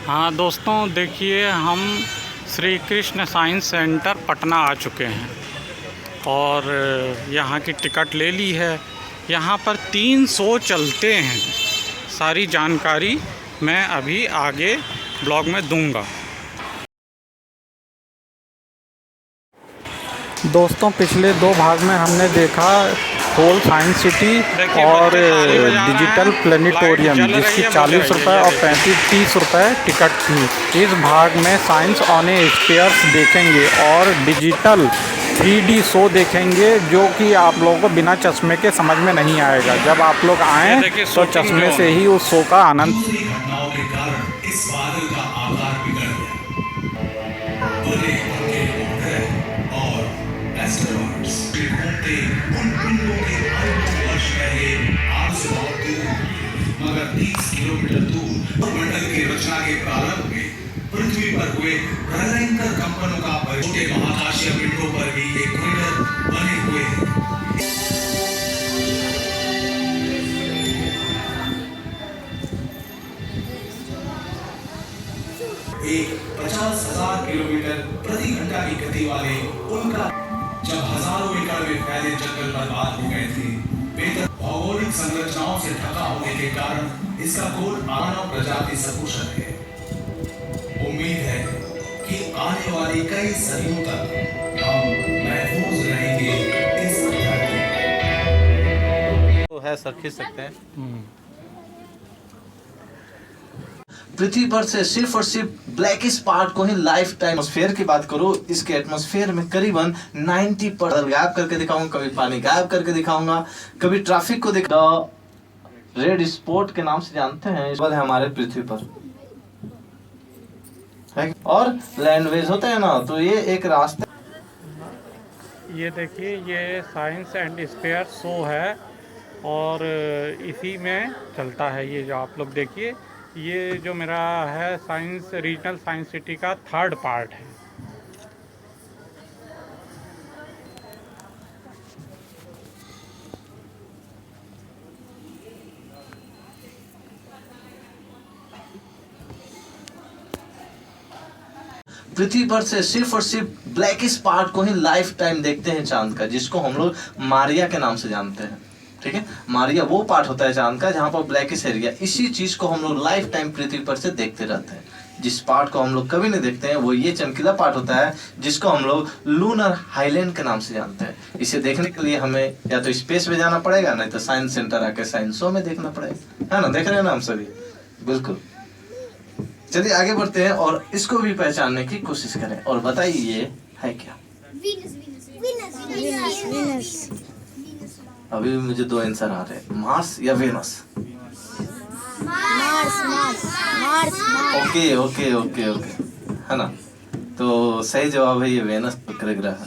हाँ दोस्तों, देखिए हम श्री कृष्ण साइंस सेंटर पटना आ चुके हैं और यहाँ की टिकट ले ली है। यहाँ पर 3 शो चलते हैं। सारी जानकारी मैं अभी आगे ब्लॉग में दूंगा। दोस्तों, पिछले 2 भाग में हमने देखा होल साइंस सिटी और डिजिटल प्लेनेटोरियम, जिसकी 40 रुपये और 30 रुपये टिकट थी। इस भाग में साइंस ऑन ए स्पेयर्स देखेंगे और डिजिटल 3D शो देखेंगे, जो कि आप लोगों को बिना चश्मे के समझ में नहीं आएगा। जब आप लोग आएँ तो चश्मे से ही उस शो का आनंद। मगर 30 किलोमीटर दूर मंडल की रचना के प्रारंभ में पृथ्वी पर हुए भयंकर कंपनों का छोटे महाकाशीय पिंडों पर भी एक क्रेटर बने हुए हैं। एक 50,000 किलोमीटर प्रति घंटा की गति वाले उनका जब हजारों एकड़ में फैले जंगल बर्बाद हो गए थे, भौगोलिक संरचनाओं से ढका होने के कारण इसका कोल मानव प्रजाति सकुशल है। उम्मीद है कि आने वाली कई सदियों तक हम महफूज रहेंगे इस धरती पर। तो है सर, खींच सकते हैं। पृथ्वी पर से सिर्फ और सिर्फ ब्लैकिश पार्ट को ही लाइफ टाइम एटमॉस्फेयर की बात करो, इसके एटमॉस्फेयर में करीबन 90% गायब करके दिखाऊंगा, कभी पानी गायब करके दिखाऊंगा, कभी ट्रैफिक को दिखा। रेड स्पॉट के नाम से जानते हैं, इस है हमारे पृथ्वी पर है। और लैंडवेज होते हैं ना, तो ये एक रास्ता। ये देखिए, ये साइंस एंड स्पेयर शो है और इसी में चलता है। ये जो आप लोग देखिए, ये जो मेरा है साइंस रीजनल साइंस सिटी का 3rd पार्ट है। पृथ्वी पर से सिर्फ और सिर्फ ब्लैकिश पार्ट को ही लाइफ टाइम देखते हैं चांद का, जिसको हम लोग मारिया के नाम से जानते हैं। ठीक है, मारिया वो पार्ट होता है चांद का जहां पर ब्लैकिश एरिया, इसी चीज को हम लोग लाइफ टाइम पृथ्वी पर से देखते रहते हैं। जिस पार्ट को हम लोग कभी नहीं देखते हैं वो ये चमकीला पार्ट होता है, जिसको हम लोग लूनर हाईलैंड के नाम से जानते हैं। इसे देखने के लिए हमें या तो स्पेस में जाना पड़ेगा, नहीं तो साइंस सेंटर आके साइंस शो में देखना पड़ेगा, है ना। देख रहे हैं ना हम सभी, बिल्कुल। चलिए आगे बढ़ते हैं और इसको भी पहचानने की कोशिश करें और बताइए ये है क्या। अभी भी मुझे 2 आंसर आ रहे हैं, मार्स या Venus. Okay okay okay okay, है ना। तो सही जवाब है ये वेनस शुक्र ग्रह,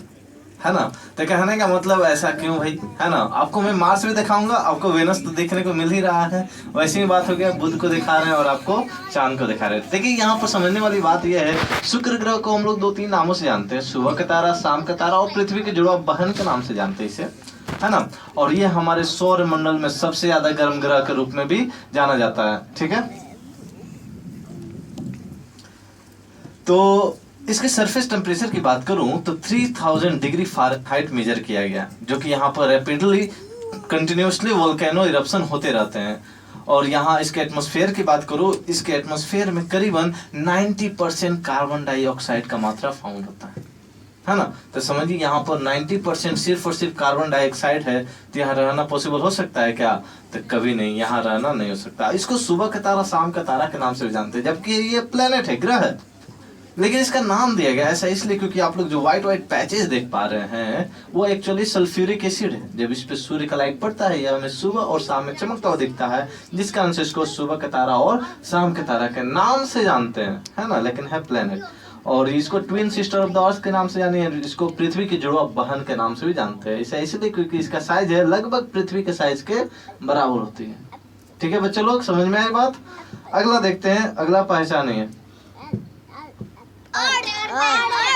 है ना। तो कहने का मतलब ऐसा क्यों भाई, है ना। आपको मैं मार्स भी दिखाऊंगा, आपको वेनस तो देखने को मिल ही रहा है। वैसी ही बात हो गया, बुध को दिखा रहे हैं और आपको चांद को दिखा रहे हैं। देखिए यहाँ पर समझने वाली बात यह है, शुक्र ग्रह को हम लोग 2-3 नामों से जानते हैं, सुबह का तारा, शाम का तारा और पृथ्वी के जुड़वा बहन के नाम से जानते हैं इसे, है ना। और ये हमारे सौर मंडल में सबसे ज्यादा गर्म ग्रह के रूप में भी जाना जाता है। ठीक है, तो इसके सरफेस टेम्परेचर की बात करूं तो 3000 डिग्री फ़ारेनहाइट मेजर किया गया, जो कि यहाँ पर रैपिडली कंटिन्यूसली वोल्केनो इरप्शन होते रहते हैं। और यहाँ इसके एटमॉस्फेयर की बात करूं, इसके एटमॉस्फेयर में करीबन 90% कार्बन डाइऑक्साइड का मात्रा फाउंड होता है ना। तो समझिए यहाँ पर 90% सिर्फ और सिर्फ कार्बन डाइऑक्साइड है, तो यहाँ रहना पॉसिबल हो सकता है क्या? तो कभी नहीं, यहाँ रहना नहीं हो सकता। इसको सुबह का तारा, शाम का तारा के नाम से भी जानते हैं, जबकि ये प्लेनेट है, ग्रह है। लेकिन इसका नाम दिया गया ऐसा इसलिए क्योंकि आप लोग जो व्हाइट व्हाइट पैचेस देख पा रहे हैं वो एक्चुअली सल्फ्यूरिक एसिड है। जब इस पे सूर्य का लाइट पड़ता है या हमें सुबह और शाम में चमकता हुआ दिखता है, जिस कारण से इसको सुबह का तारा और शाम के तारा के नाम से जानते हैं, है ना। लेकिन है प्लेनेट। और इसको twin sister of the earth के नाम से जानिए, इसको पृथ्वी की जुड़वा बहन के नाम से भी जानते हैं। इसे इसलिए क्योंकि इसका साइज है लगभग पृथ्वी के साइज के बराबर होती है। ठीक है बच्चे लोग, समझ में आई बात। अगला देखते हैं, अगला पहचानिए।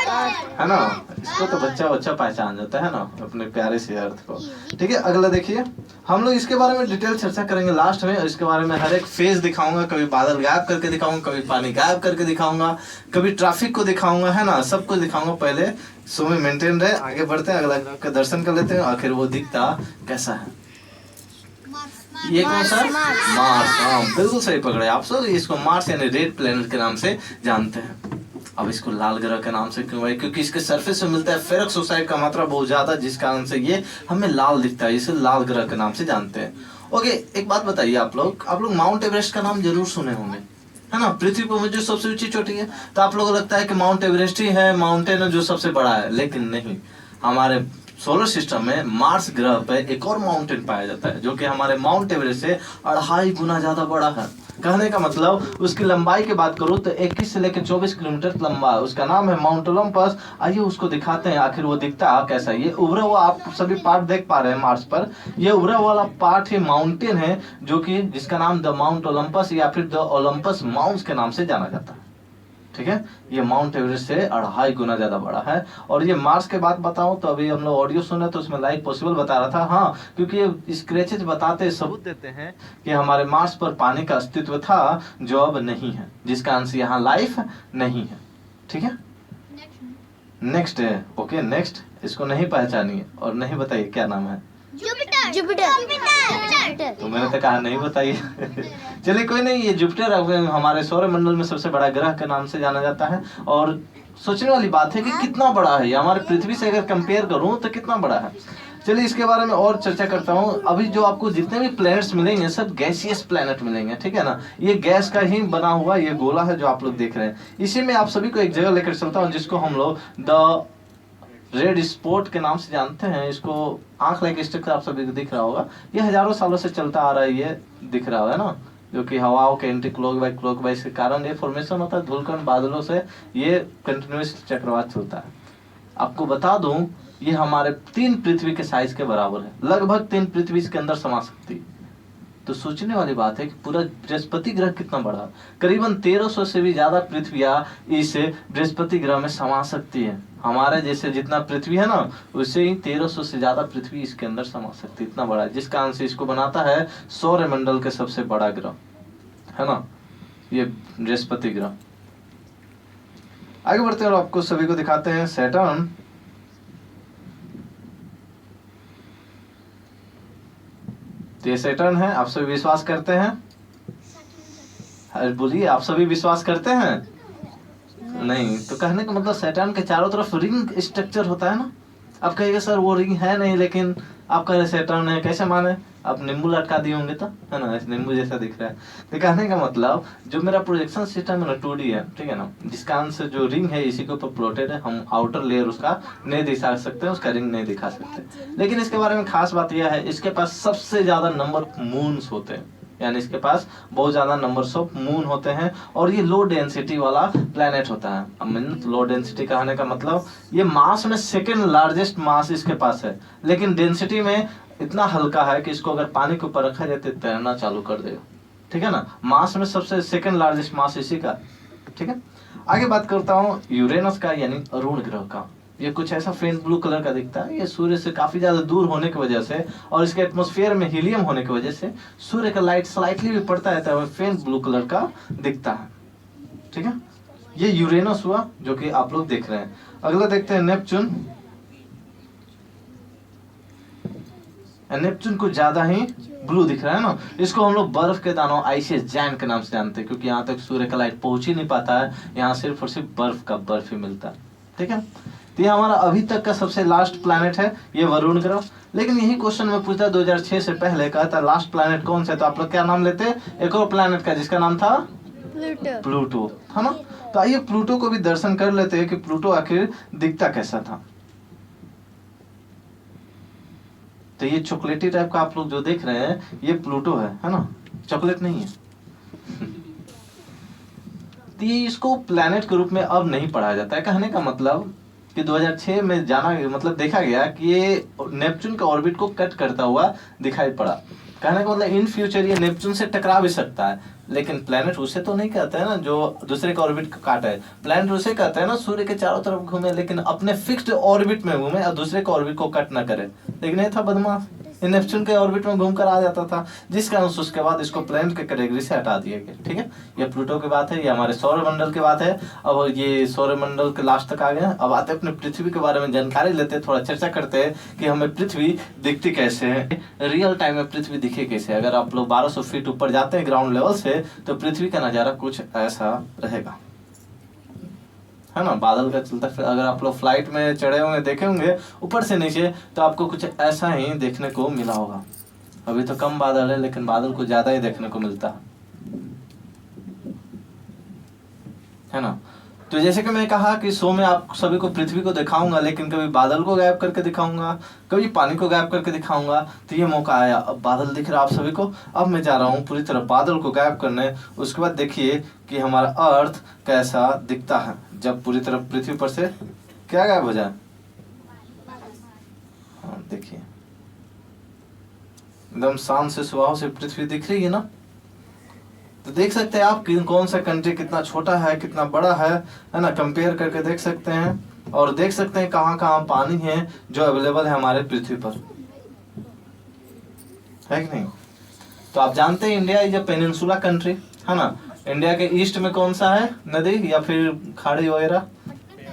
है ना। इसको तो बच्चा बच्चा पहचान जाता है ना अपने प्यारे से अर्थ को। ठीक है, अगला देखिए, हम लोग इसके बारे में डिटेल चर्चा करेंगे लास्ट में। इसके बारे में हर एक फेज दिखाऊंगा, कभी बादल गायब करके दिखाऊंगा, कभी पानी गायब करके दिखाऊंगा, कभी ट्रैफिक को दिखाऊंगा, है ना, सब कुछ दिखाऊंगा। पहले सो में मेंटेन रहे, आगे बढ़ते हैं, अगला का दर्शन कर लेते हैं, आखिर वो दिखता कैसा है। ये कौन सा? मार्स। हाँ, बिल्कुल सही पकड़े आप सब। इसको मार्स यानी रेड प्लेनेट के नाम से जानते हैं। अब इसको लाल ग्रह के नाम से क्यों है? क्योंकि इसके सरफेस में मिलता है फेरस ऑक्साइड का मात्रा बहुत ज्यादा, जिस कारण से ये हमें लाल दिखता है। इसे लाल ग्रह के नाम से जानते हैं। ओके, एक बात बताइए, आप लोग माउंट एवरेस्ट का नाम जरूर सुने होंगे, है ना। पृथ्वी पर जो सबसे ऊंची चोटी है, तो आप लोगों को लगता है कि माउंट एवरेस्ट ही है माउंटेन जो सबसे बड़ा है, लेकिन नहीं। हमारे सोलर सिस्टम में मार्स ग्रह पे एक और माउंटेन पाया जाता है, जो कि हमारे माउंट एवरेस्ट से 2.5 गुना ज्यादा बड़ा है। कहने का मतलब, उसकी लंबाई की बात करूं तो 21 से लेकर 24 किलोमीटर लंबा है। उसका नाम है माउंट ओलंपस। आइए उसको दिखाते हैं आखिर वो दिखता है कैसा। ये उभरा हुआ आप सभी पार्ट देख पा रहे हैं मार्स पर, ये उभरा वाला पार्ट ही माउंटेन है, जो कि जिसका नाम द माउंट ओलंपस या फिर द ओलंपस माउंट्स के नाम से जाना जाता है। ठीक है, ये माउंट एवरेस्ट से 2.5 गुना ज्यादा बड़ा है। और ये मार्स के बात बताऊं तो अभी हम लोग ऑडियो सुन रहे तो उसमें लाइफ पॉसिबल बता रहा था। हाँ, क्योंकि ये स्क्रैचेज बताते सबूत देते हैं कि हमारे मार्स पर पानी का अस्तित्व था, जो अब नहीं है, जिस कारण से यहाँ लाइफ नहीं है। ठीक है, नेक्स्ट है। ओके, नेक्स्ट इसको नहीं पहचानिए और नहीं बताइए क्या नाम है। जुपिटर। जुपिटर। तो मैंने तो कहा नहीं बताइए। चलिए कोई नहीं, ये जुपिटर हमारे सौरमंडल में सबसे बड़ा ग्रह के नाम से जाना जाता है। और सोचने वाली बात है कि कितना बड़ा है ये, हमारे पृथ्वी से अगर कंपेयर करूं तो कितना बड़ा है। चलिए इसके बारे में और चर्चा करता हूं। अभी जो आपको जितने भी प्लैनेट्स मिलेंगे सब गैसियस प्लैनेट मिलेंगे, ठीक है ना। ये गैस का ही बना हुआ ये गोला है जो आप लोग देख रहे हैं। इसी में आप सभी को एक जगह लेकर चलता हूँ, जिसको हम लोग द रेड स्पॉट के नाम से जानते हैं। इसको आंख लाइक स्ट्रक्चर आप सभी को दिख रहा होगा। ये हजारों सालों से चलता आ रहा है, ये दिख रहा है ना, जो कि हवाओं के एंटी क्लॉकवाइज के कारण ये फॉर्मेशन होता है। धूलकण बादलों से ये कंटिन्यूस चक्रवात चलता है। आपको बता दूं, ये हमारे 3 पृथ्वी के साइज के बराबर है। लगभग 3 पृथ्वी इसके अंदर समा सकती है। तो सोचने वाली बात है कि पूरा बृहस्पति ग्रह कितना बड़ा है। करीबन 1300 से भी ज्यादा पृथ्वियां इस बृहस्पति ग्रह में समा सकती है। हमारे जैसे जितना पृथ्वी है ना, उससे ही 1300 से ज्यादा पृथ्वी इसके अंदर समा सकती है। इतना बड़ा है, जिस कारण से इसको बनाता है सौरमंडल के सबसे बड़ा ग्रह, है ना, ये बृहस्पति ग्रह। आगे बढ़ते हैं और आपको सभी को दिखाते हैं सैटर्न। तो ये सैटर्न है, आप सभी विश्वास करते हैं? अरे बोलिए, आप सभी विश्वास करते हैं? नहीं, तो कहने का मतलब सैटर्न के चारों तरफ रिंग स्ट्रक्चर होता है ना। आप कहिएगा सर वो रिंग है नहीं, लेकिन आप कह रहे सैटर्न है, कैसे माने? आप नींबू लटका दिए होंगे तो, है ना, नींबू जैसा दिख रहा है। तो कहने का मतलब, जो मेरा प्रोजेक्शन सिस्टम है ना 2D है, ठीक है ना, जिस कारण से जो रिंग है इसी के ऊपर प्लॉटेड है। हम आउटर लेयर उसका नहीं दिखा सकते, उसका रिंग नहीं दिखा सकते। लेकिन इसके बारे में खास बात यह है, इसके पास सबसे ज्यादा नंबर मून्स होते हैं, यानी इसके पास बहुत ज्यादा नंबर्स ऑफ मून होते हैं। और ये लो डेंसिटी वाला प्लेनेट होता है। अब लो डेंसिटी कहने का मतलब, ये मास में सेकंड लार्जेस्ट मास इसके पास है, लेकिन डेंसिटी में इतना हल्का है कि इसको अगर पानी के ऊपर रखा जाए तो तैरना चालू कर देगा, ठीक है ना। मास में सबसे सेकंड लार्जेस्ट मास इसी का, ठीक है। आगे बात करता हूँ यूरेनस का, यानी अरुण ग्रह का। ये कुछ ऐसा फेंट ब्लू कलर का दिखता है। ये सूर्य से काफी ज्यादा दूर होने की वजह से और इसके एटमॉस्फेयर में हीलियम होने की वजह से सूर्य का लाइट स्लाइटली भी पड़ता है, तो फेंट ब्लू कलर का दिखता है, ठीक है। ये यूरेनस हुआ, जो कि आप लोग देख रहे हैं। अगला देखते हैं नेपच्यून। नेपच्यून कुछ ज्यादा ही ब्लू दिख रहा है ना। इसको हम लोग बर्फ के दानों, आइसिस जायंट के नाम से जानते हैं, क्योंकि यहाँ तक सूर्य का लाइट पहुंच ही नहीं पाता है। यहाँ सिर्फ और सिर्फ बर्फ ही मिलता है, ठीक है। तो ये हमारा अभी तक का सबसे लास्ट प्लैनेट है, ये वरुण ग्रह। लेकिन यही क्वेश्चन में पूछता 2006 से पहले का था लास्ट प्लैनेट कौन सा है, तो आप लोग क्या नाम लेते? एक और प्लैनेट का, जिसका नाम था प्लूटो, है ना। तो आइए प्लूटो को भी दर्शन कर लेते हैं कि प्लूटो आखिर दिखता कैसा था। तो ये चॉकलेटी टाइप का आप लोग जो देख रहे हैं, ये प्लूटो है ना, चॉकलेट नहीं है। तो ये इसको प्लैनेट के रूप में अब नहीं पढ़ा जाता है। कहने का मतलब कि 2006 में जाना, मतलब देखा गया कि ये नेपच्यून के ऑर्बिट को कट करता हुआ दिखाई पड़ा। कहने का मतलब इन फ्यूचर ये नेपच्यून से टकरा भी सकता है, लेकिन प्लेनेट उसे तो नहीं कहते हैं ना जो दूसरे के ऑर्बिट को काटे। प्लेनेट उसे कहते हैं ना सूर्य के चारों तरफ घूमे लेकिन अपने फिक्स्ड ऑर्बिट में घूमे और दूसरे के ऑर्बिट को कट ना करे। लेकिन ये था बदमाश, ये नेपच्यून के ऑर्बिट में घूमकर आ जाता था, जिस कारण उसके बाद इसको प्लेनेट के कैटेगरी से हटा दिया गया। ठीक है, ये प्लूटो की बात है, ये हमारे सौरमंडल की बात है। अब ये सौरमंडल के लास्ट तक आ गए। अब आते अपने पृथ्वी के बारे में जानकारी लेते हैं, थोड़ा चर्चा करते हैं कि हमें पृथ्वी दिखती कैसे है, रियल टाइम में पृथ्वी दिखे कैसे। अगर आप लोग 1200 फीट ऊपर जाते हैं ग्राउंड लेवल से तो पृथ्वी का नज़ारा कुछ ऐसा रहेगा, है ना। बादल का चलता फिर अगर आप लोग फ्लाइट में चढ़े होंगे देखे होंगे ऊपर से नीचे तो आपको कुछ ऐसा ही देखने को मिला होगा। अभी तो कम बादल है लेकिन बादल को ज्यादा ही देखने को मिलता है ना। तो जैसे कि मैं कहा कि शो में आप सभी को पृथ्वी को दिखाऊंगा, लेकिन कभी बादल को गायब करके दिखाऊंगा, कभी पानी को गायब करके दिखाऊंगा। तो ये मौका आया, अब बादल दिख रहा है आप सभी को। अब मैं जा रहा हूँ पूरी तरह बादल को गायब करने। उसके बाद देखिए कि हमारा अर्थ कैसा दिखता है जब पूरी तरह पृथ्वी पर से क्या गायब हो जाए। हाँ देखिए एकदम शांत से स्वभाव से पृथ्वी दिख रही है ना। तो देख सकते हैं आप कि कौन सा कंट्री कितना छोटा है कितना बड़ा है ना, कंपेयर करके देख सकते हैं। और देख सकते हैं कहाँ कहाँ पानी है जो अवेलेबल है हमारे पृथ्वी पर, है कि नहीं। तो आप जानते हैं India is a peninsula country, है ना। इंडिया के ईस्ट में कौन सा है नदी या फिर खाड़ी वगैरह,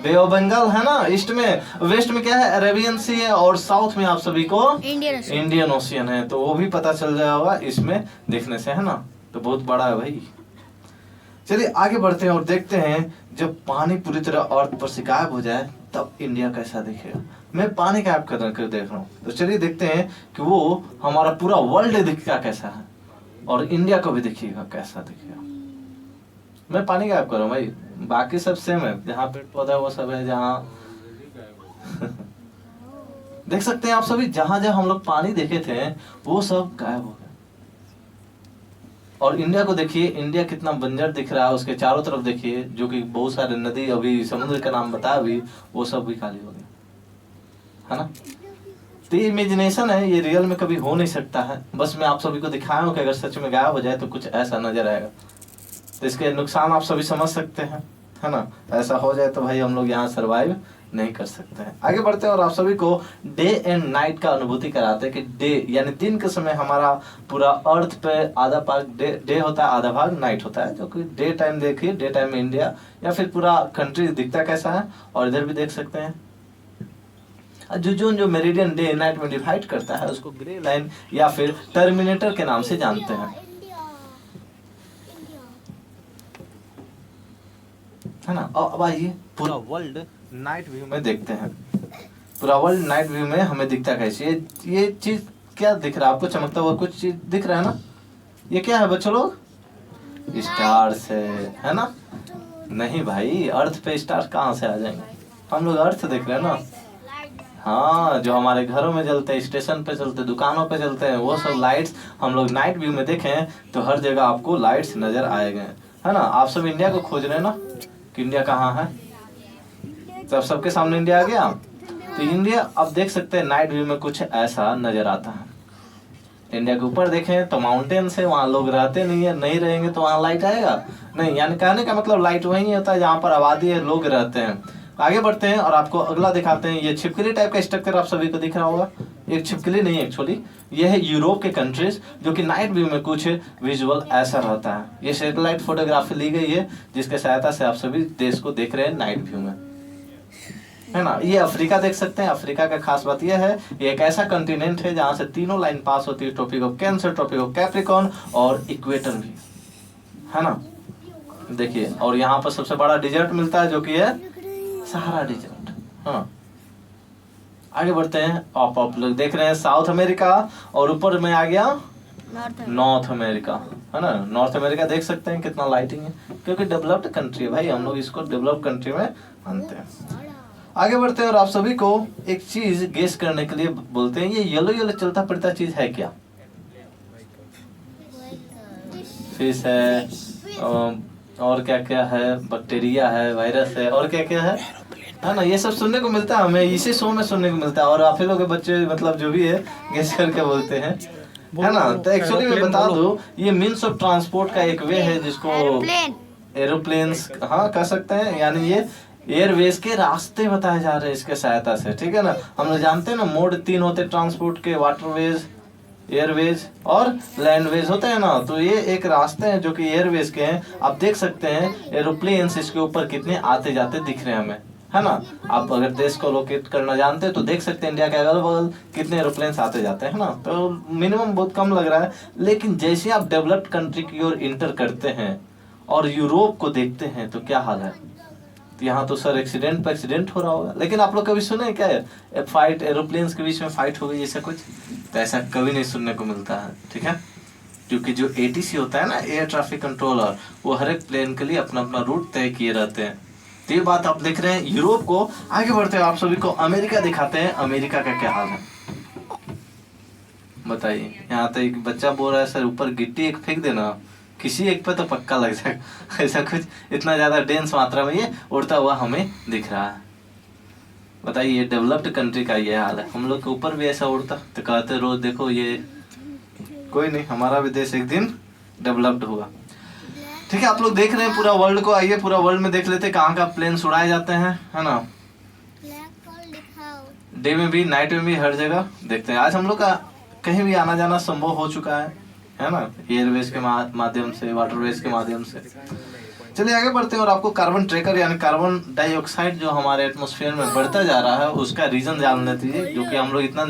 बे ऑफ बंगाल है ना ईस्ट में। वेस्ट में क्या है अरेबियन सी है और साउथ में आप सभी को इंडियन ओशियन है। तो वो भी पता चल जाएगा इसमें देखने से, है ना। तो बहुत बड़ा है भाई। चलिए आगे बढ़ते हैं और देखते हैं जब पानी पूरी तरह अर्थ पर से गायब हो जाए तब इंडिया कैसा दिखेगा। मैं पानी गायब कर देख रहा हूँ, तो चलिए देखते हैं कि वो हमारा पूरा वर्ल्ड दिखेगा कैसा है और इंडिया को भी दिखेगा कैसा दिखेगा। मैं पानी गायब कर रहा हूँ भाई, बाकी सब सेम है, जहाँ पेड़ पौधा वो सब है जहाँ देख सकते हैं आप सभी जहां जहां हम लोग पानी देखे थे वो सब गायब हो गए। और इंडिया को देखिए, इंडिया कितना बंजर दिख रहा है। उसके चारों तरफ देखिए जो कि बहुत सारे नदी, अभी समुद्र का नाम बताया अभी, वो सब भी खाली हो गया, है ना। तो ये इमेजिनेशन है, ये रियल में कभी हो नहीं सकता है। बस मैं आप सभी को दिखाया हूँ कि अगर सच में गायब हो जाए तो कुछ ऐसा नजर आएगा। तो इसके नुकसान आप सभी समझ सकते हैं, है ना। ऐसा हो जाए तो भाई हम लोग यहाँ सर्वाइव नहीं कर सकते हैं। आगे बढ़ते हैं और आप सभी को डे एंड नाइट का अनुभूति कराते हैं कि डे यानी दिन के समय हमारा पूरा अर्थ पे आधा भाग डे होता है, आधा भाग नाइट होता है। जो कि डे टाइम देखिए, डे टाइम में इंडिया या फिर पूरा कंट्री दिखता कैसा है। और इधर भी देख सकते हैं जो मेरिडियन डे नाइट में डिवाइड करता है उसको ग्रे लाइन या फिर टर्मिनेटर के नाम से जानते हैं, है ना। अब आइए पूरा वर्ल्ड नाइट व्यू में देखते हैं। पूरा वर्ल्ड नाइट व्यू में हमें दिखता कैसे, ये चीज क्या दिख रहा है आपको, चमकता हुआ कुछ चीज दिख रहा है ना। ये क्या है बच्चों लोग, स्टार्स है ना। नहीं भाई, अर्थ पे स्टार्स कहाँ से आ जाएंगे, हम लोग अर्थ देख रहे हैं ना। हाँ, जो हमारे घरों में जलते हैं, स्टेशन पे चलते, दुकानों पे चलते हैं, वो सब लाइट्स हम लोग नाइट व्यू में देखें तो हर जगह आपको लाइट्स नजर आएंगे, है ना। आप सब इंडिया को खोज रहे हैं ना कि इंडिया कहाँ है, तो सबके सामने इंडिया आ गया। तो इंडिया अब देख सकते हैं नाइट व्यू में कुछ ऐसा नजर आता है। इंडिया के ऊपर देखें तो माउंटेन्स है, वहाँ लोग रहते नहीं है, नहीं रहेंगे तो वहाँ लाइट आएगा नहीं। यानी कहने का मतलब लाइट वहीं होता है जहाँ पर आबादी है, लोग रहते हैं। आगे बढ़ते हैं और आपको अगला दिखाते हैं। ये छिपकली टाइप का स्ट्रक्चर आप सभी को दिख रहा होगा। एक छिपकली नहीं एक्चुअली, ये है यूरोप के कंट्रीज जो कि नाइट व्यू में कुछ विजुअल ऐसा रहता है। ये सैटेलाइट फोटोग्राफी ली गई है जिसके सहायता से आप सभी देश को देख रहे हैं नाइट व्यू में, है ना। ये अफ्रीका देख सकते हैं। अफ्रीका का खास बात यह है, ये एक ऐसा कंटिनेंट है जहाँ से तीनों लाइन पास होती है, Tropic of Cancer, Tropic of Capricorn और इक्वेटर भी, है ना। देखिए, और यहाँ पर सबसे बड़ा डिजर्ट मिलता है जो कि है सहारा डिजर्ट। हाँ, आगे बढ़ते हैं। आप लोग देख रहे हैं साउथ अमेरिका और ऊपर में आ गया नॉर्थ अमेरिका, है ना। नॉर्थ अमेरिका देख सकते हैं कितना लाइटिंग है, क्योंकि डेवलप्ड कंट्री है भाई, हम लोग इसको डेवलप्ड कंट्री में मानते हैं। आगे बढ़ते हैं और आप सभी को एक चीज गेस करने के लिए बोलते हैं। ये येलो येलो चलता फिरता चीज है क्या, फिश है और क्या क्या है, बैक्टीरिया है, वायरस है और क्या क्या है ना। ये सब सुनने को मिलता है हमें, इसी शो में सुनने को मिलता है। और आप ही लोग के बच्चे मतलब जो भी है गेस करके बोलते हैं। है ना। तो एक्चुअली मैं बता दूं, ये मीन्स ऑफ ट्रांसपोर्ट का एक वे है जिसको एरोप्लेन एरोप्लेन्स हाँ कह सकते हैं, यानी ये एयरवेज के रास्ते बताए जा रहे हैं इसके सहायता से, ठीक है ना। हम लोग जानते हैं ना मोड 3 होते हैं ट्रांसपोर्ट के, वाटरवेज, एयरवेज और लैंडवेज होते हैं ना। तो ये एक रास्ते हैं जो कि एयरवेज के हैं। आप देख सकते हैं एरोप्लेन्स इसके ऊपर कितने आते जाते दिख रहे हैं हमें, है ना। आप अगर देश को लोकेट करना जानते हैं तो देख सकते हैं इंडिया के अगल बगल कितने एरोप्लेन्स आते जाते हैं ना। तो मिनिमम बहुत कम लग रहा है, लेकिन जैसे आप डेवलप्ड कंट्री की ओर इंटर करते हैं और यूरोप को देखते हैं तो क्या हाल है। तो यहाँ तो सर एक्सीडेंट पर एक्सीडेंट हो रहा होगा, लेकिन आप लोग कभी सुने क्या है फाइट, एरोप्लेन्स के बीच में फाइट हो गई ऐसा कुछ? तो ऐसा कभी नहीं सुनने को मिलता है, ठीक है। क्योंकि जो ATC होता है ना, एयर ट्रैफिक कंट्रोलर, वो हर एक प्लेन के लिए अपना अपना रूट तय किए रहते हैं। तो ये बात आप देख रहे हैं यूरोप को। आगे बढ़ते हैं, आप सभी को अमेरिका दिखाते हैं। अमेरिका का क्या हाल है बताइए। यहाँ तो एक बच्चा बोल रहा है सर ऊपर गिट्टी एक फेंक देना, किसी एक पे तो पक्का लग जाएगा। ऐसा कुछ इतना ज्यादा डेंस मात्रा में ये उड़ता हुआ हमें दिख रहा है। बताइए डेवलप्ड कंट्री का ये हाल है। हम लोग के ऊपर भी ऐसा उड़ता तो कहते रोज देखो ये, कोई नहीं, हमारा भी देश एक दिन डेवलप्ड होगा, ठीक है। आप लोग देख रहे हैं पूरा वर्ल्ड को, आइए पूरा वर्ल्ड में देख लेते हैं कहाँ का प्लेन उड़ाए जाते हैं, है ना। डे में भी नाइट में भी हर जगह देखते हैं। आज हम लोग का कहीं भी आना जाना संभव हो चुका है ना, एयरवेज के माध्यम से, वाटरवेज के माध्यम से। चलिए आगे बढ़ते हैं और आपको कार्बन ट्रैकर यानी कार्बन डाइऑक्साइड जो हमारे एटमॉस्फेयर में बढ़ता जा रहा है उसका रीजन जान लेते हैं। जो कि हम लोग इतना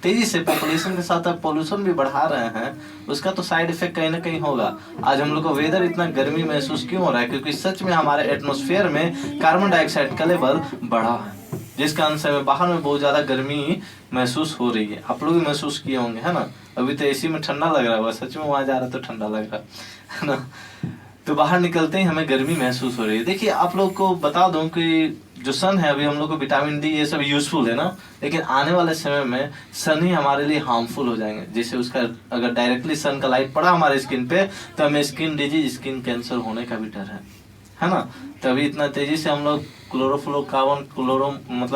तेजी से पॉपुलेशन के साथ पोल्यूशन भी बढ़ा रहे हैं, उसका तो साइड इफेक्ट कहीं ना कहीं होगा। आज हम लोग को वेदर इतना गर्मी महसूस क्यों हो रहा है? क्योंकि सच में हमारे एटमॉस्फेयर में कार्बन डाइऑक्साइड का लेवल बढ़ा है, जिसका अंश में बाहर में बहुत ज्यादा गर्मी महसूस हो रही है। आप लोग भी महसूस किए होंगे, है ना। अभी तो AC में ठंडा लग रहा है, सच में वहां जा रहा तो ठंडा लग रहा है ना। तो बाहर निकलते ही हमें गर्मी महसूस हो रही है। देखिए आप लोग को बता दूं कि जो सन है, अभी हम लोग को विटामिन D ये सब यूजफुल है ना, लेकिन आने वाले समय में सन ही हमारे लिए हार्मफुल हो जाएंगे। जैसे उसका अगर डायरेक्टली सन का लाइट पड़ा हमारे स्किन पे तो हमें स्किन डिजीज, स्किन कैंसर होने का भी डर है ना। तभी इतना तेजी से हम लोग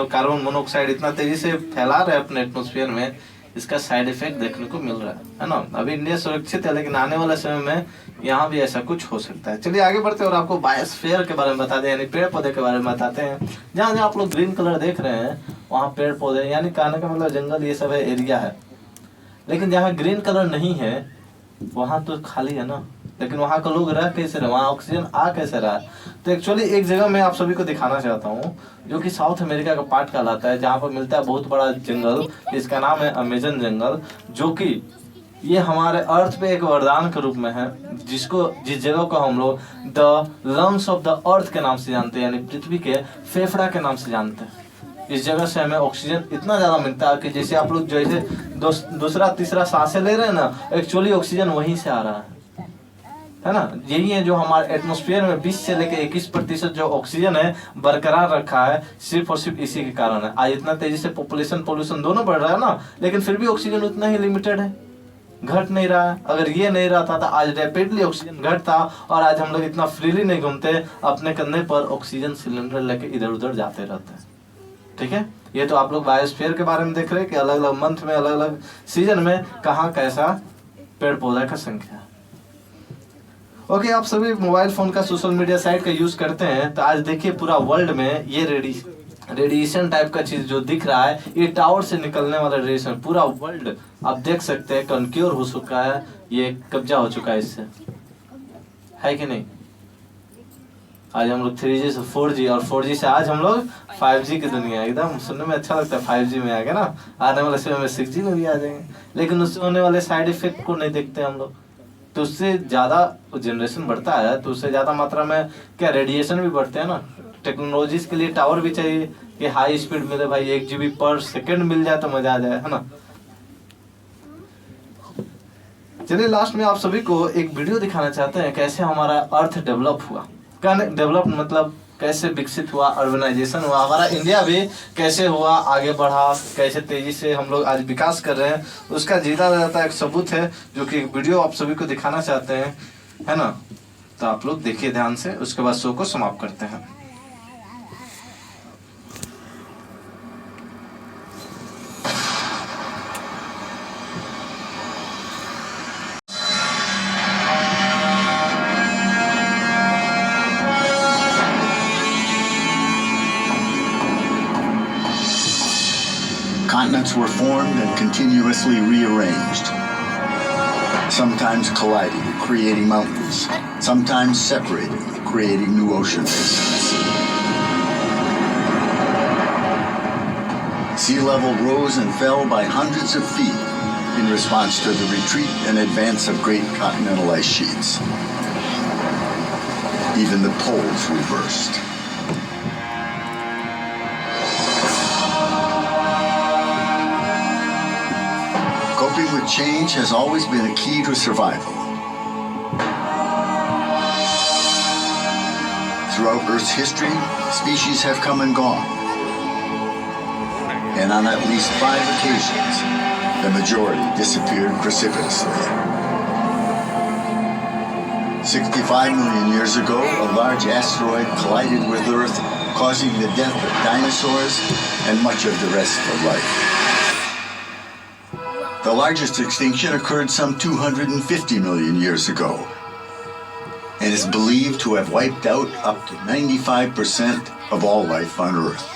कार्बन मोनोऑक्साइड इतना तेजी से फैला रहे हैं अपने एटमॉस्फेयर में, इसका साइड इफेक्ट देखने को मिल रहा है ना। अभी इंडिया सुरक्षित है, लेकिन आने वाले समय में यहाँ भी ऐसा कुछ हो सकता है। चलिए आगे बढ़ते हैं और आपको बायोस्फीयर के बारे में बताते हैं, यानी पेड़ पौधे के बारे में बताते हैं। जहाँ जहाँ आप लोग ग्रीन कलर देख रहे हैं वहाँ पेड़ पौधे, यानी कहने का मतलब जंगल ये सब है, एरिया है। लेकिन जहाँ ग्रीन कलर नहीं है वहाँ तो खाली है ना, लेकिन वहाँ का लोग रह कैसे रहे, वहाँ ऑक्सीजन आ कैसे रहा है। तो एक्चुअली एक जगह मैं आप सभी को दिखाना चाहता हूँ जो कि साउथ अमेरिका का पार्ट कहलाता है, जहाँ पर मिलता है बहुत बड़ा जंगल, जिसका नाम है अमेजन जंगल, जो कि ये हमारे अर्थ पे एक वरदान के रूप में है, जिस जगह को हम लोग the lungs of the earth के नाम से जानते हैं, यानी पृथ्वी के फेफड़ा के नाम से जानते हैं। इस जगह से हमें ऑक्सीजन इतना ज्यादा मिलता है कि जैसे आप लोग जैसे दूसरा तीसरा सांसें ले रहे हैं ना, एक्चुअली ऑक्सीजन वहीं से आ रहा है ना। यही है जो हमारे एटमॉस्फेयर में 20 से लेकर 21% जो ऑक्सीजन है बरकरार रखा है, सिर्फ और सिर्फ इसी के कारण है। आज इतना तेजी से पॉपुलेशन पोल्यूशन दोनों बढ़ रहा है ना, लेकिन फिर भी ऑक्सीजन उतना ही लिमिटेड है, घट नहीं रहा है। अगर ये नहीं रहता तो आज रैपिडली ऑक्सीजन घटता और आज हम लोग इतना फ्रीली नहीं घूमते, अपने कंधे पर ऑक्सीजन सिलेंडर लेके इधर उधर जाते रहते। ठीक है, ये तो आप लोग बायोस्फीयर के बारे में देख रहे हैं कि अलग अलग मंथ में, अलग अलग सीजन में कहाँ कैसा पेड़ पौधा का संख्या। ओके, आप सभी मोबाइल फोन का, सोशल मीडिया साइट का यूज करते हैं, तो आज देखिए पूरा वर्ल्ड में ये रेडिएशन टाइप का चीज जो दिख रहा है, ये टावर से निकलने वाला रेडिएशन पूरा वर्ल्ड आप देख सकते हैं कंक्योर हो चुका है, ये कब्जा हो चुका है इससे, है कि नहीं। आज हम लोग 3G से 4G और 4G से आज हम लोग 5G की दुनिया, एकदम सुनने में अच्छा लगता है। 5G में आ गया ना, आने वाले समय में 6G में भी आ जाएंगे, लेकिन उससे होने वाले साइड इफेक्ट को नहीं देखते हम लोग। तो उससे ज्यादा जनरेशन बढ़ता है तो उससे ज्यादा मात्रा में क्या रेडिएशन भी बढ़ते हैं ना। टेक्नोलॉजीज के लिए टावर भी चाहिए कि हाई स्पीड मिले भाई, 1 GB पर सेकेंड मिल जाए तो मजा आ जाए, है ना। चलिए लास्ट में आप सभी को एक वीडियो दिखाना चाहते हैं कैसे हमारा अर्थ डेवलप हुआ। डेवलप मतलब कैसे विकसित हुआ, अर्बनाइजेशन हुआ, हमारा इंडिया भी कैसे हुआ, आगे बढ़ा, कैसे तेजी से हम लोग आज विकास कर रहे हैं, उसका जीता जाता एक सबूत है, जो कि एक वीडियो आप सभी को दिखाना चाहते हैं, है ना। तो आप लोग देखिए ध्यान से, उसके बाद शो को समाप्त करते हैं। worlds were formed and continuously rearranged. Sometimes colliding, creating mountains. Sometimes separating, creating new ocean basins. Sea level rose and fell by hundreds of feet in response to the retreat and advance of great continental ice sheets. Even the poles reversed. Coping with change has always been a key to survival. Throughout Earth's history, species have come and gone. And on at least 5 occasions, the majority disappeared precipitously. 65 million years ago, a large asteroid collided with Earth, causing the death of dinosaurs and much of the rest of life. The largest extinction occurred some 250 million years ago and is believed to have wiped out up to 95% of all life on Earth.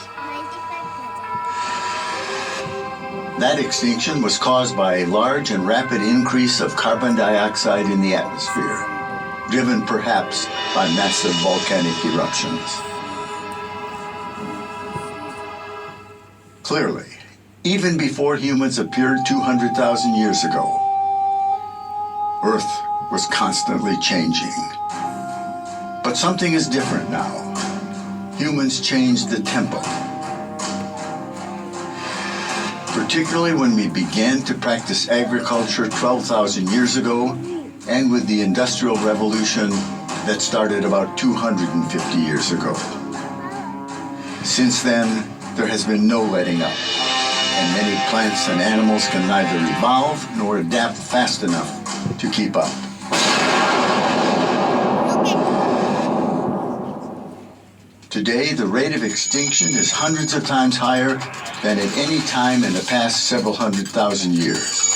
That extinction was caused by a large and rapid increase of carbon dioxide in the atmosphere, driven perhaps by massive volcanic eruptions. Clearly, even before humans appeared 200,000 years ago, Earth was constantly changing. But something is different now. Humans changed the tempo. Particularly when we began to practice agriculture 12,000 years ago, and with the Industrial Revolution that started about 250 years ago. Since then, there has been no letting up, and many plants and animals can neither evolve nor adapt fast enough to keep up. Today, the rate of extinction is hundreds of times higher than at any time in the past several 100,000 years.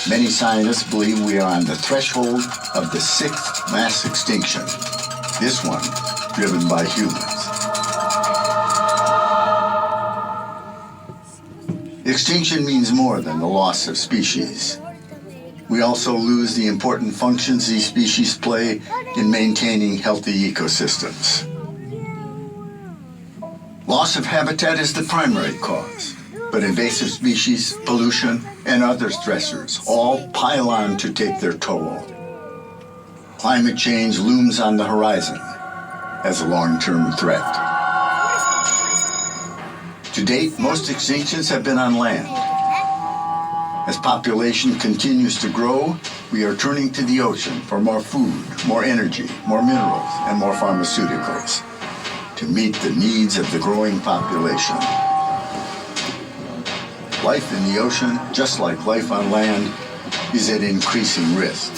Many scientists believe we are on the threshold of the 6th mass extinction, this one driven by humans. Extinction means more than the loss of species. We also lose the important functions these species play in maintaining healthy ecosystems. Loss of habitat is the primary cause, but invasive species, pollution, and other stressors all pile on to take their toll. Climate change looms on the horizon as a long-term threat. To date, most extinctions have been on land. As population continues to grow, we are turning to the ocean for more food, more energy, more minerals, and more pharmaceuticals to meet the needs of the growing population. Life in the ocean, just like life on land, is at increasing risk.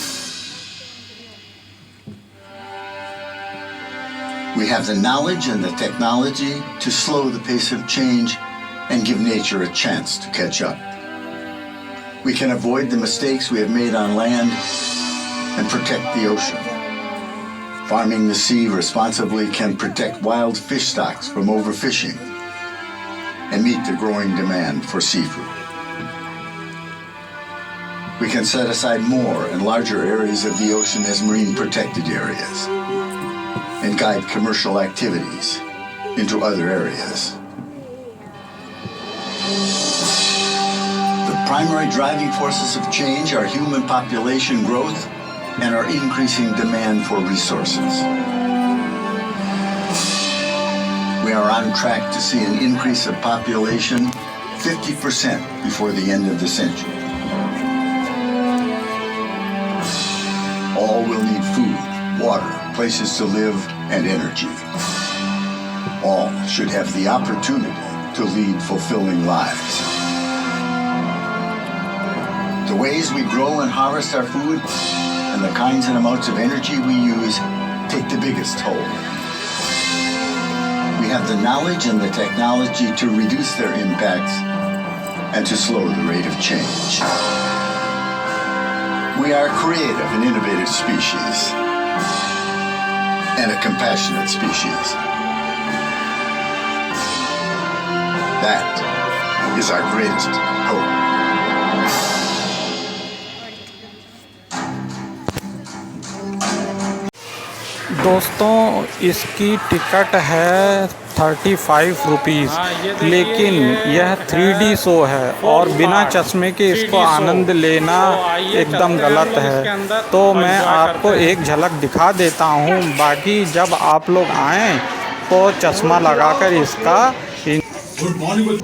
We have the knowledge and the technology to slow the pace of change and give nature a chance to catch up. We can avoid the mistakes we have made on land and protect the ocean. Farming the sea responsibly can protect wild fish stocks from overfishing and meet the growing demand for seafood. We can set aside more and larger areas of the ocean as marine protected areas and guide commercial activities into other areas. The primary driving forces of change are human population growth and our increasing demand for resources. We are on track to see an increase of population 50% before the end of the century. All will need food, water, places to live, and energy. All should have the opportunity to lead fulfilling lives. The ways we grow and harvest our food and the kinds and amounts of energy we use take the biggest toll. We have the knowledge and the technology to reduce their impacts and to slow the rate of change. We are a creative and innovative species and a compassionate species. That is our greatest hope. दोस्तों इसकी ticket है 35 rupees, लेकिन यह 3D show है और बिना चश्मे के इसको आनंद लेना एकदम गलत है। तो मैं आपको एक झलक दिखा देता हूँ, बाकी जब आप लोग आएँ तो चश्मा लगाकर इसका गुड मॉर्निंग